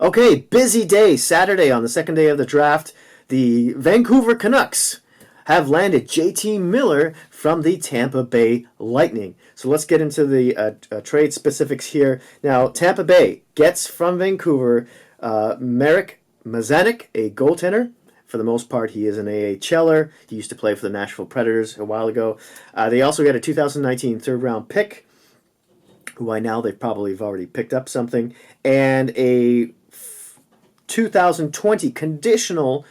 Okay, busy day. Saturday on the second day of the draft. The Vancouver Canucks have landed J.T. Miller from the Tampa Bay Lightning. So let's get into the trade specifics here. Now, Tampa Bay gets from Vancouver Marek Mazanik, a goaltender. For the most part, he is an AHLer. He used to play for the Nashville Predators a while ago. They also get a 2019 third-round pick, who by now they probably have already picked up something, and a 2020 conditional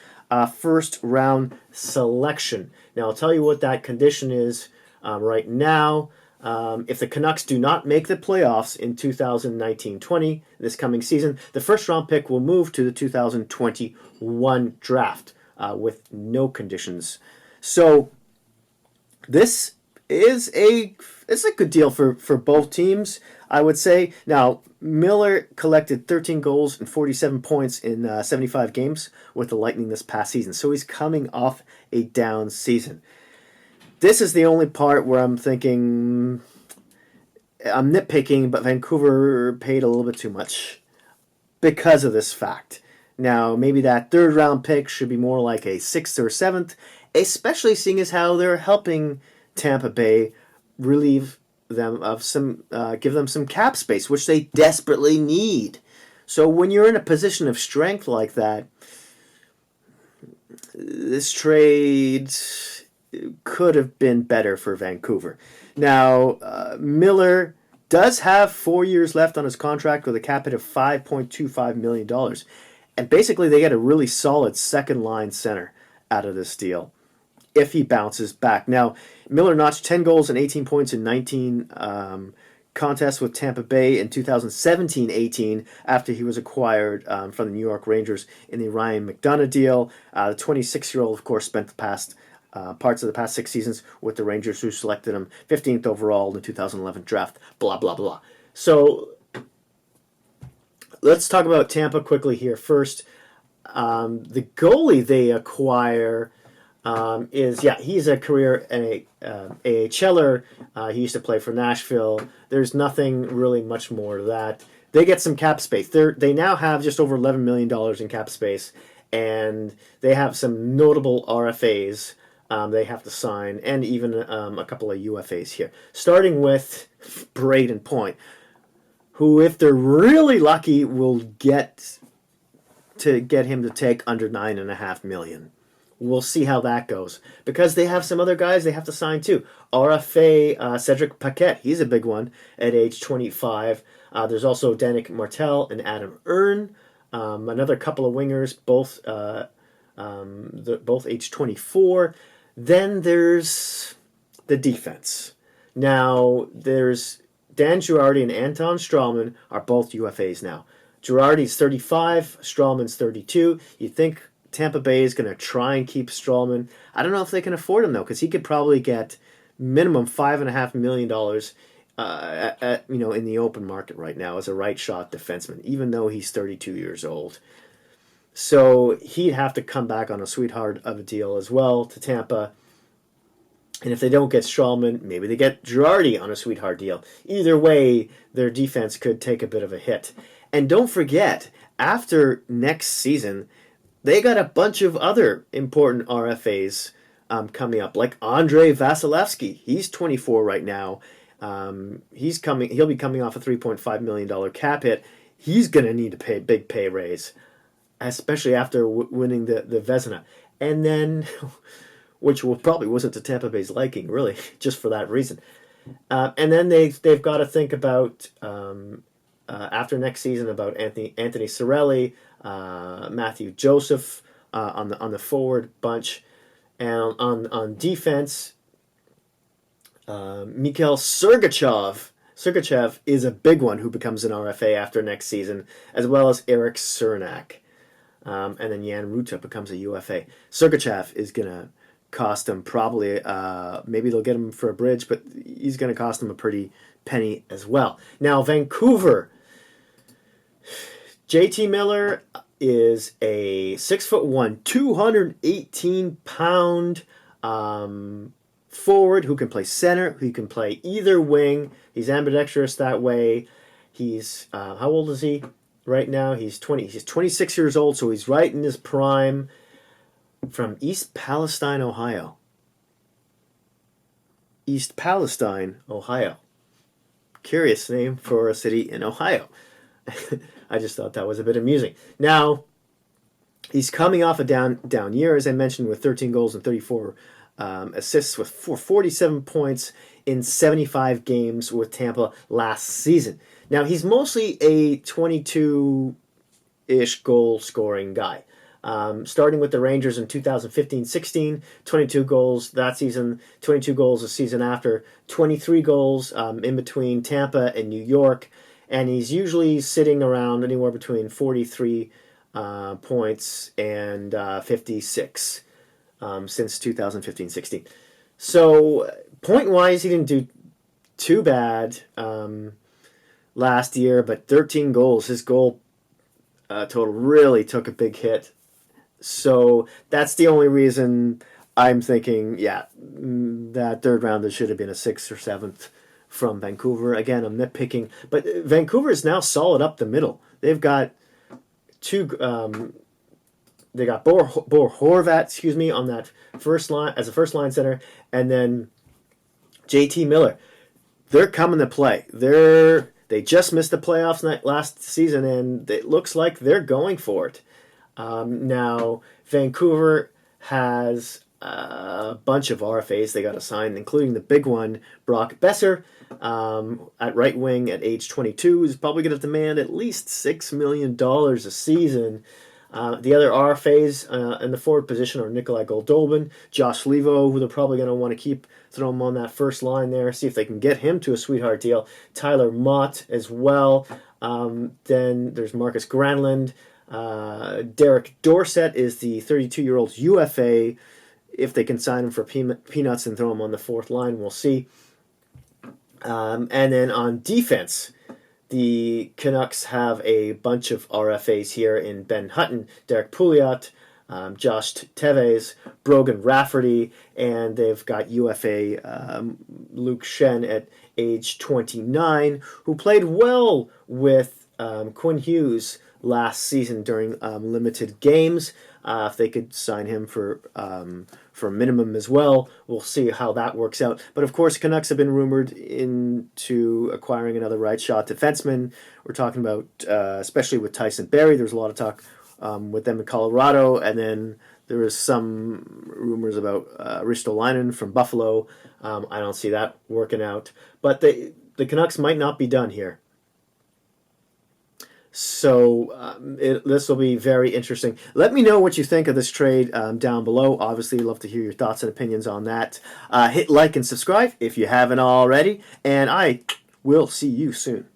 first-round selection. Now, I'll tell you what that condition is right now. If the Canucks do not make the playoffs in 2019-20, this coming season, the first-round pick will move to the 2021 draft with no conditions. So this is a good deal for both teams, I would say. Now, Miller collected 13 goals and 47 points in 75 games with the Lightning this past season, so he's coming off a down season. This is the only part where I'm thinking, I'm nitpicking, but Vancouver paid a little bit too much because of this fact. Now, maybe that third round pick should be more like a 6th or 7th, especially seeing as how they're helping Tampa Bay relieve them of some, give them some cap space, which they desperately need. So when you're in a position of strength like that, this trade could have been better for Vancouver. Now, Miller does have 4 years left on his contract with a cap hit of $5.25 million. And basically, they get a really solid second-line center out of this deal if he bounces back. Now, Miller notched 10 goals and 18 points in 19 contests with Tampa Bay in 2017-18 after he was acquired from the New York Rangers in the Ryan McDonagh deal. The 26-year-old, of course, spent the past parts of the past 6 seasons with the Rangers, who selected him 15th overall in the 2011 draft, blah, blah, blah. So let's talk about Tampa quickly here first. The goalie they acquire he's a career AHLer. He used to play for Nashville. There's nothing really much more to that. They get some cap space. They now have just over $11 million in cap space, and they have some notable RFAs they have to sign, and even a couple of UFAs here. Starting with Braden Point, who, if they're really lucky, will get him to take under $9.5 million. We'll see how that goes, because they have some other guys they have to sign too. RFA Cedric Paquette, he's a big one at age 25. There's also Danik Martel and Adam Earn, another couple of wingers, both age 24. Then there's the defense. Now, there's Dan Girardi and Anton Strawman are both UFAs now. Girardi's 35, Strawman's 32. You think Tampa Bay is going to try and keep Strawman? I don't know if they can afford him, though, because he could probably get minimum $5.5 million in the open market right now as a right shot defenseman, even though he's 32 years old. So he'd have to come back on a sweetheart of a deal as well to Tampa. And if they don't get Strawman, maybe they get Girardi on a sweetheart deal. Either way, their defense could take a bit of a hit. And don't forget, after next season, they got a bunch of other important RFAs coming up, like Andrei Vasilevsky. He's 24 right now. He'll be coming off a $3.5 million cap hit. He's going to need to pay a big pay raise, especially after winning the Vezina. And then, which probably wasn't to Tampa Bay's liking, really, just for that reason. And then they've got to think about, after next season, about Anthony Cirelli, Matthew Joseph on the forward bunch. And on defense, Mikhail Sergachev is a big one who becomes an RFA after next season, as well as Eric Cernak. And then Jan Ruta becomes a UFA. Sergachev is going to cost them probably, maybe they'll get him for a bridge, but he's going to cost them a pretty penny as well. Now, Vancouver, J.T. Miller is a 6'1", 218-pound forward who can play center, who can play either wing. He's ambidextrous that way. He's, how old is he? right now. He's 20. He's 26 years old, so he's right in his prime. From East Palestine, Ohio. East Palestine, Ohio. Curious name for a city in Ohio. I just thought that was a bit amusing. Now, he's coming off a down year, as I mentioned, with 13 goals and 34 assists with 47 points in 75 games with Tampa last season. Now, he's mostly a 22-ish goal scoring guy. Starting with the Rangers in 2015-16, 22 goals that season, 22 goals the season after, 23 goals in between Tampa and New York, and he's usually sitting around anywhere between 43 points and 56 since 2015-16. So, point-wise, he didn't do too bad last year, but 13 goals. His goal total really took a big hit. So that's the only reason I'm thinking, that third rounder should have been a 6th or 7th from Vancouver. Again, I'm nitpicking, but Vancouver is now solid up the middle. They've got two. They got Bo Horvat, on that first line as a first line center, and then J.T. Miller. They're coming to play. They just missed the playoffs last season, and it looks like they're going for it. Now, Vancouver has a bunch of RFAs they got to sign, including the big one, Brock Besser, at right wing at age 22, is probably going to demand at least $6 million a season. The other RFAs in the forward position are Nikolai Goldobin, Josh Levo, who they're probably going to want to keep, throw him on that first line there, see if they can get him to a sweetheart deal. Tyler Mott as well. Then there's Marcus Granlund. Derek Dorsett is the 32-year-old UFA. If they can sign him for peanuts and throw him on the fourth line, we'll see. And then on defense, the Canucks have a bunch of RFAs here in Ben Hutton, Derek Pouliot, Josh Tevez, Brogan Rafferty, and they've got UFA Luke Shen at age 29, who played well with Quinn Hughes last season during limited games. If they could sign him for a minimum as well, we'll see how that works out. But of course, Canucks have been rumored into acquiring another right shot defenseman. We're talking about, especially with Tyson Barrie, there's a lot of talk with them in Colorado, and then there is some rumors about Ristolainen from Buffalo. I don't see that working out. But the Canucks might not be done here. So this will be very interesting. Let me know what you think of this trade down below. Obviously, love to hear your thoughts and opinions on that. Hit like and subscribe if you haven't already, and I will see you soon.